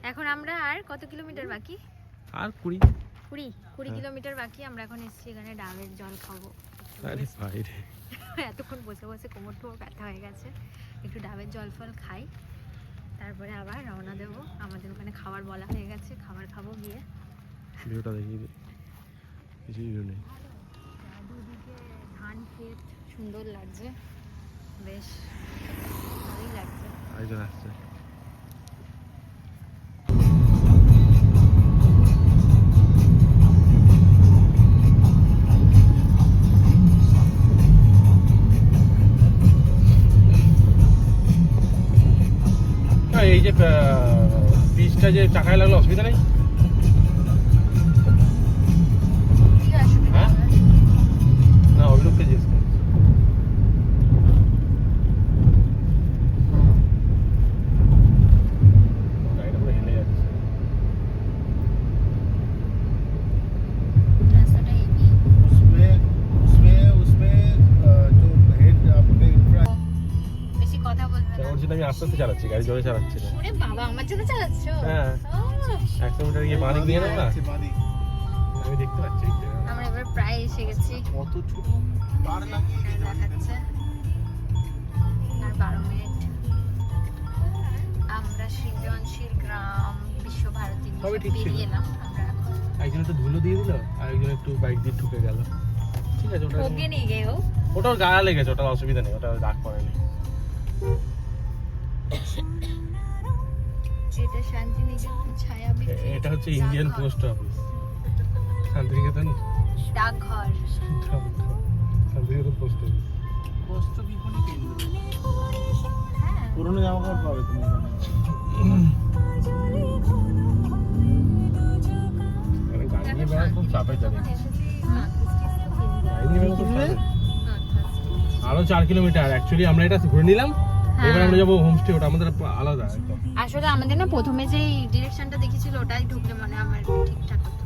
এখন আমরা আর কত কিলোমিটার বাকি? আর 20 কিলোমিটার বাকি। আমরা এখন এসেছি এখানে ডাবের জল খাবো। আরে ভাই রে, এতক্ষণ বসে বসে কোমর টোমর ব্যথা হয়ে গেছে, একটু ডাবের জল ফল খাই, তারপরে আবার রওনা দেবো। আমাদের ওখানে খাবার বলা হয়ে গেছে, খাবার খাবো গিয়ে। ভিউটা দেখিয়ে দিই, কিছু ভিউ নেই। দুদিকে ধান ক্ষেত, সুন্দর লাগছে, বেশ ভালোই লাগছে। আরেকজন আসছে। এই যে পিচটা যে চাকায় লাগলো, অসুবিধা নেই? হ্যাঁ, না ওই লোককে জিজ্ঞেস কর। গাড়িটা পুরো হেলে যাচ্ছে। বেশি কথা বলবে না। ওর জন্য আমি আস্তে আস্তে চালাচ্ছি, গাড়ি জোরে চালাচ্ছি না। ওরে বাবা, আমার জন্য চালাচ্ছো? হ্যাঁ, 100 মিটার গিয়ে বাঁ দিক দিয়ে নেব না, আমি দেখতে পাচ্ছি। আমরা এবার প্রায় এসে গেছি। কত ছোট বার লাগিয়ে দেখাচ্ছে আর 12 মিনিট। আমরা সৃজনশীল গ্রাম বিশ্বভারতী সবই ঠিক ছিল। পেরিয়ে এলাম আমরা এখন। একজন একটু ধুলো দিয়ে দিল, আর একজন একটু বাইক দিয়ে ঢুকে গেল। ঠিক আছে, ওটা ওকে নিয়ে গেও। ওটা ওর গায়ে লেগেছে, ওটা অসুবিধা নেই, ওটা দাগ পড়েনি। এটা শান্তিনিকেতন ছায়াবীথি। এটা হচ্ছে ইন্ডিয়ান পোস্ট অফিস, শান্তিনিকেতন ডাকঘর। Santiniketan post office. বস্ত্র বিপণী কেন্দ্র। হ্যাঁ, পুরনো জামা কাপড় পাবে তুমি এখানে গাড়ি নিয়ে বেড়ানো খুব চাপের জানি। গাড়ি নিয়ে বেড়ানো খুব চাপের। আরো 4 কিলোমিটার। অ্যাকচুয়ালি আমরা এটা ঘুরে নিলাম, এবার আমরা যাবো হোমস্টে, ওটা আমাদের আলাদা একদম। আসলে আমাদের না প্রথমে যে ডিরেকশনটা দেখেছিল ওটাই ঢুকলে মানে আমার ঠিকঠাক হতো।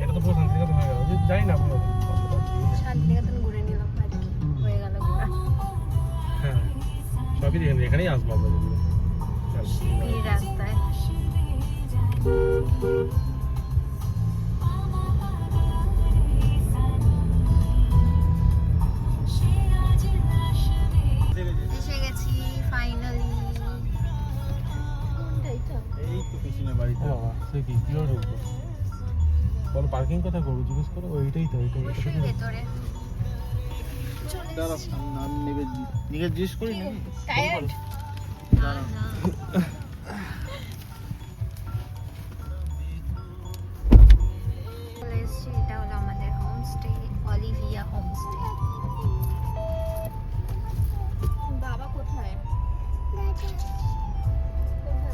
এটা তো পুরো শান্তিনিকেতন হয়ে গেল, যাই না আপনার শান্তিনিকেতন ঘুরে নিলাম আর কি, হয়ে গেল ঘোরা। হ্যাঁ, সবই দেখেন, এখানেই আসবো আমরা যদি এই রাস্তায় এসে গেছি ফাইনালি। এই তো পিছনের বাড়িতে। সে কি কিভাবে ঢুকবো বলো? পার্কিং কোথায় করবো জিজ্ঞেস করো। ওইটাই তো, ওইটাই অবশ্যই ভেতরে দাঁড়া, নাম নেবে নিকে জিজ্ঞেস করি নাকি? টায়ার্ড না না। চলে এসেছি, এটা হলো আমাদের হোমস্টে, অলিভিয়া হোমস্টে। বাবা কোথায়?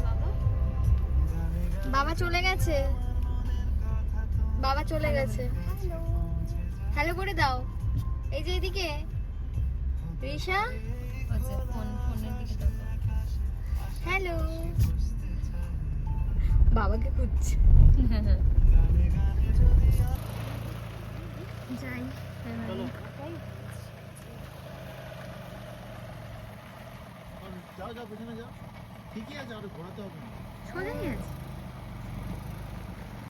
বাবা? বাবা চলে গেছে, বাবা চলে গেছে। হ্যালো করে দাও। এই যে এদিকে রিশা, আচ্ছা ফোনের দিকে দেখো। হ্যালো, বাবাকে খুঁজছে। যাই চলো। যাও যাও, পেছনে যাও। ঠিকই আছে, আর ঘোরাতে হবে না। সোজাই আছে।